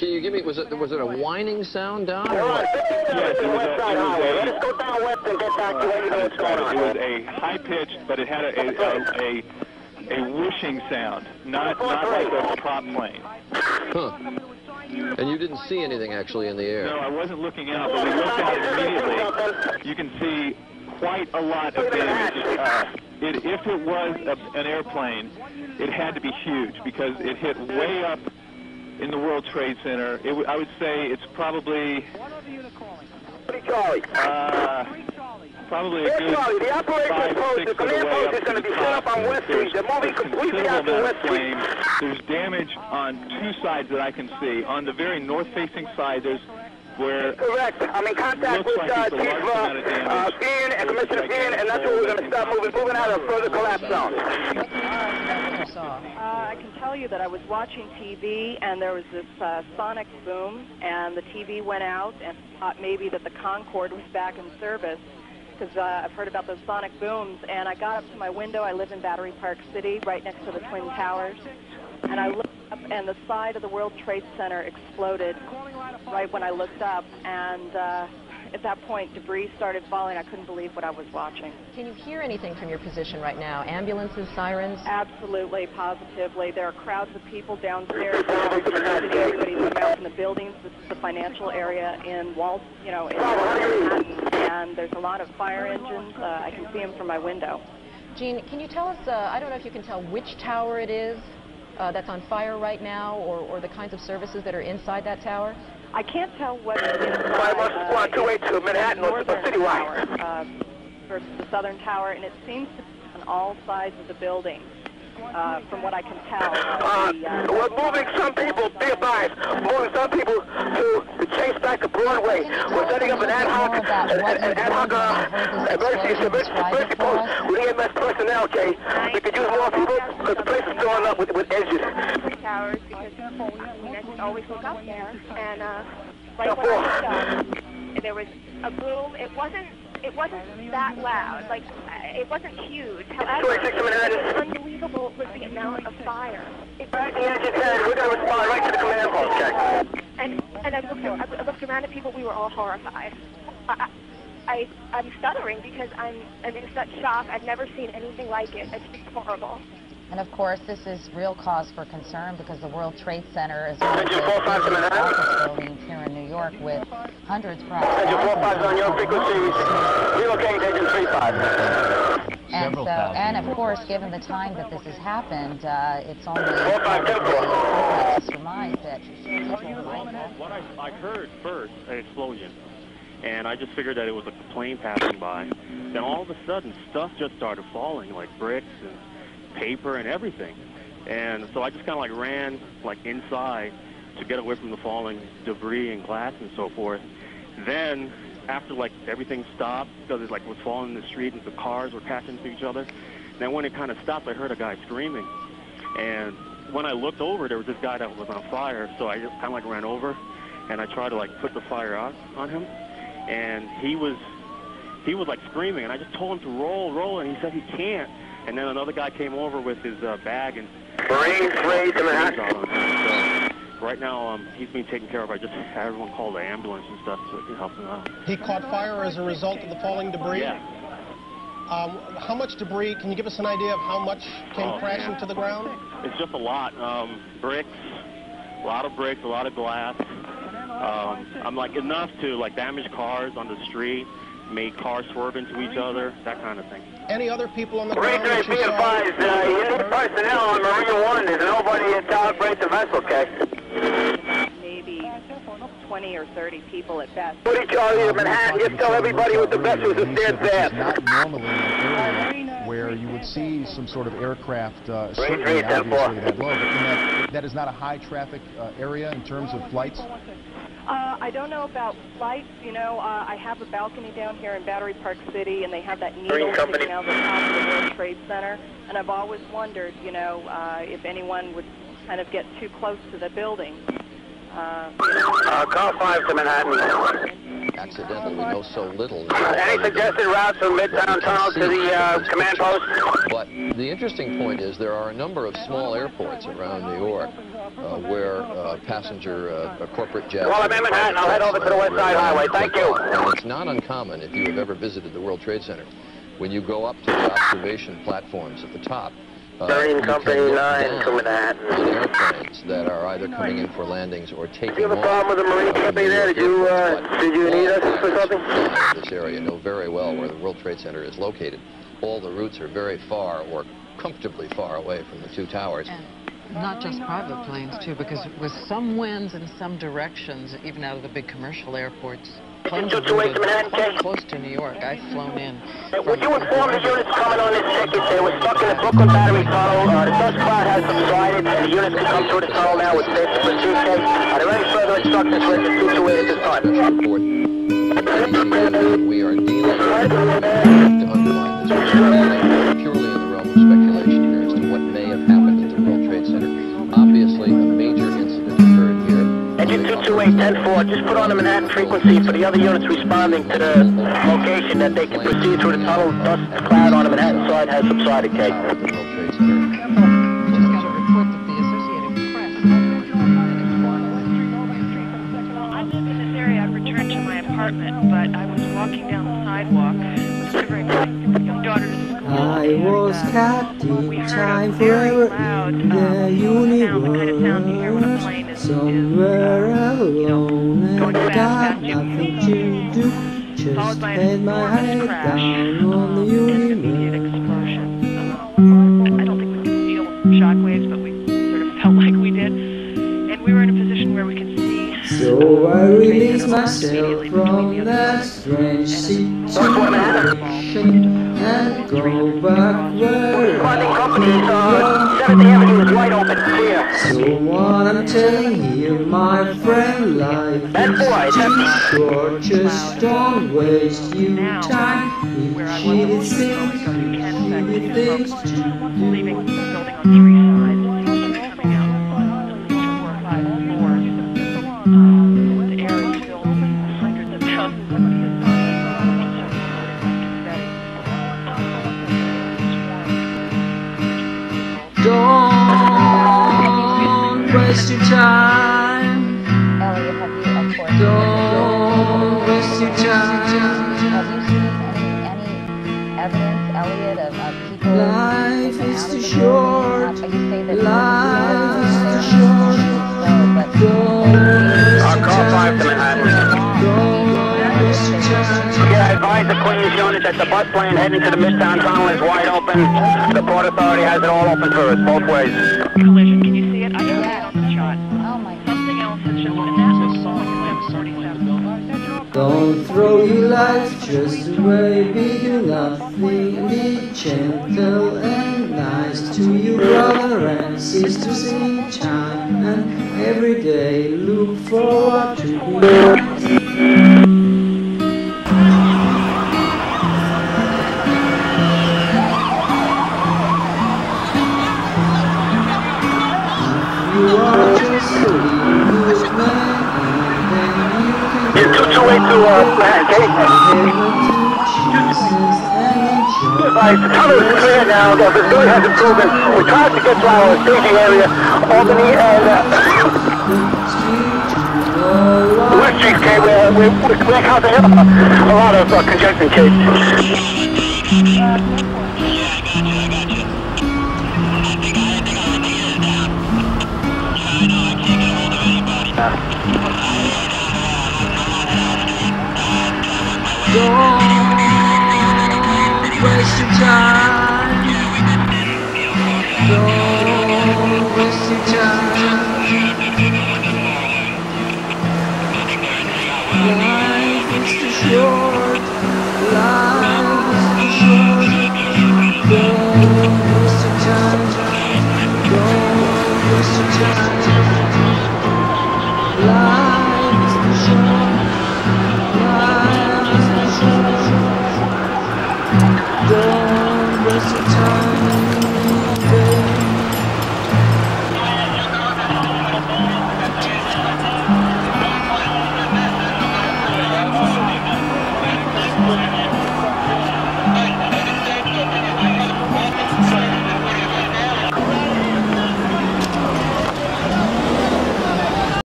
Can you give me, was it a whining sound, Don? Yes, it was Let's go down west and get back to where you know what's going on. It was a high-pitched, but it had a whooshing sound, not like a prop plane. Huh. And you didn't see anything actually in the air? No, I wasn't looking out, but we looked out immediately. You can see quite a lot of damage. If it was an airplane, it had to be huge because it hit way up in the World Trade Center. I would say it's probably probably a good 5 or 6 feet away up to the top. There's considerable amount of flame. There's damage on 2 sides that I can see. On the very north-facing side, there's where correct. I'm in contact with Chief Dean and Commissioner Dean, and that's where we're going to start moving out of further collapse zone. I can tell you that I was watching TV, and there was this sonic boom, and the TV went out, and thought maybe that the Concorde was back in service, because I've heard about those sonic booms, and I got up to my window. I live in Battery Park City, right next to the Twin Towers, and I looked up, and the side of the World Trade Center exploded right when I looked up, and at that point, debris started falling. I couldn't believe what I was watching. Can you hear anything from your position right now? Ambulances, sirens? Absolutely, positively. There are crowds of people downstairs. Everybody's coming out from the buildings. This is the financial area in Manhattan, and there's a lot of fire engines. I can see them from my window. Jean, can you tell us, I don't know if you can tell which tower it is that's on fire right now, or the kinds of services that are inside that tower? I can't tell what's inside 282 Manhattan or Citywide versus the southern tower, and it seems to be on all sides of the building. From what I can tell. We're moving some people, be advised, moving some people to chase back to Broadway. We're setting up an ad hoc emergency post with EMS personnel, okay? We could use more people because the place is filling up with edges. Towers, because I just always look up there, and right when I looked up, there was a boom. It wasn't that loud. Like, it wasn't huge. However, it was unbelievable with the amount of fire. We're going to respond right to the command post, okay? And I looked around at people. We were all horrified. I'm stuttering because I'm in such shock. I've never seen anything like it. It's just horrible. And of course, this is real cause for concern because the World Trade Center is one of the office buildings here in New York with hundreds, perhaps thousands on your frequency. Relocating Agent 35. And of course, given the time that this has happened, it's only to surmise that what I heard first, an explosion, and I just figured that it was a plane passing by. Then all of a sudden, stuff just started falling, like bricks and paper and everything. And so I just kind of like ran like inside to get away from the falling debris and glass and so forth. Then after like everything stopped, because it like was falling in the street and the cars were crashing into each other, then when it kind of stopped, I heard a guy screaming. And when I looked over, there was this guy that was on fire, so I just kind of like ran over and I tried to like put the fire out on him. And he was like screaming, and I just told him to roll, and he said he can't. And then another guy came over with his bag and Marines raised in Manhattan. So right now he's being taken care of. I just had everyone call the ambulance and stuff so it can help him out. He caught fire as a result of the falling debris? Yeah. How much debris, can you give us an idea of how much came crashing to the ground? It's just a lot. Bricks, a lot of bricks, a lot of glass. I'm like enough to like damage cars on the street, make cars swerve into each other, that kind of thing. Any other people on the ground? Marine 3, be advised, you need personnel on Marine 1. There's nobody to operate the vessel, okay? Maybe 20 or 30 people at best. What Charlie in Manhattan, just tell everybody with the vessels to stand fast. Not normally an area where you would see some sort of aircraft, certainly obviously that low, but that is not a high traffic area in terms of flights? I don't know about flights. You know, I have a balcony down here in Battery Park City, and they have that needle sticking out the top of the World Trade Center. And I've always wondered, you know, if anyone would kind of get too close to the building. Call 5 to Manhattan. Accidentally, we know so little. Any suggested routes from Midtown Tunnel to the command post? But the interesting point is there are a number of small airports around New York where passenger corporate jets... Well, I'm in Manhattan. I'll head over to the West Side Highway. Thank you. And it's not uncommon, if you have ever visited the World Trade Center, when you go up to the observation platforms at the top, Marine Company 9 to Manhattan. On airplanes that are either coming in for landings or taking off. Do you have a problem with the Marine Company there? Did you need us for something? This area know very well where the World Trade Center is located. All the routes are very far or comfortably far away from the two towers. And not just private planes, too, because with some winds in some directions, even out of the big commercial airports, planes are quite close to New York. I've flown in. Would you inform the units coming on this ticket they were stuck in the Brooklyn Battery Tunnel? The dust cloud has subsided, and the units can come through the tunnel now with safety for Tuesday. Are there any further instructions for the 228 at this time? We are dealing to underline this. Purely in the realm of speculation here as to what may have happened at the World Trade Center. Obviously, a major incident occurred here. Engine 228-10-4, just put on the Manhattan frequency for the other units responding to the location that they can proceed through the tunnel. Dust cloud on the Manhattan side has subsided, Kate. But I was walking down the sidewalk, shivering my young daughter's I was captain, time forever in the universe, somewhere alone and got nothing to do, just had my head down on the universe. I don't think we could feel shockwaves, but we sort of felt like we did, and we were in a position where we could see. So I released myself from that strange situation and go back where So what I'm telling you, my friend, life is too short, just don't waste your time with shitty things to do. Leaving the building on 3 sides, coming out 4 or 5 floors. The air is filled with hundreds of thousands of Don't waste your time. Don't waste your time. Have you seen any evidence, Elliot, of people? Life is too short. Life is too short. Call 5 to Manhattan. Yeah, I advise the Queens unit that the bus lane heading to the Midtown Tunnel is wide open. The Port Authority has it all open for us, both ways. Collision, can you see it? I can see it on the shot. Oh my God. Something else has just been Don't throw your life just away, be nothing, be gentle and nice to your brother and sisters in time, and every day look forward to be nice. You are just a good man, and then you can It's 228 to the tunnel is clear now. The facility has improvement. We tried to get to our staging area, Albany and West Street, okay, we're encountering a lot of congestion, Kate. Don't waste your time. Don't waste your time. Life is too short. Life is too short. Don't waste your time. Don't waste your time.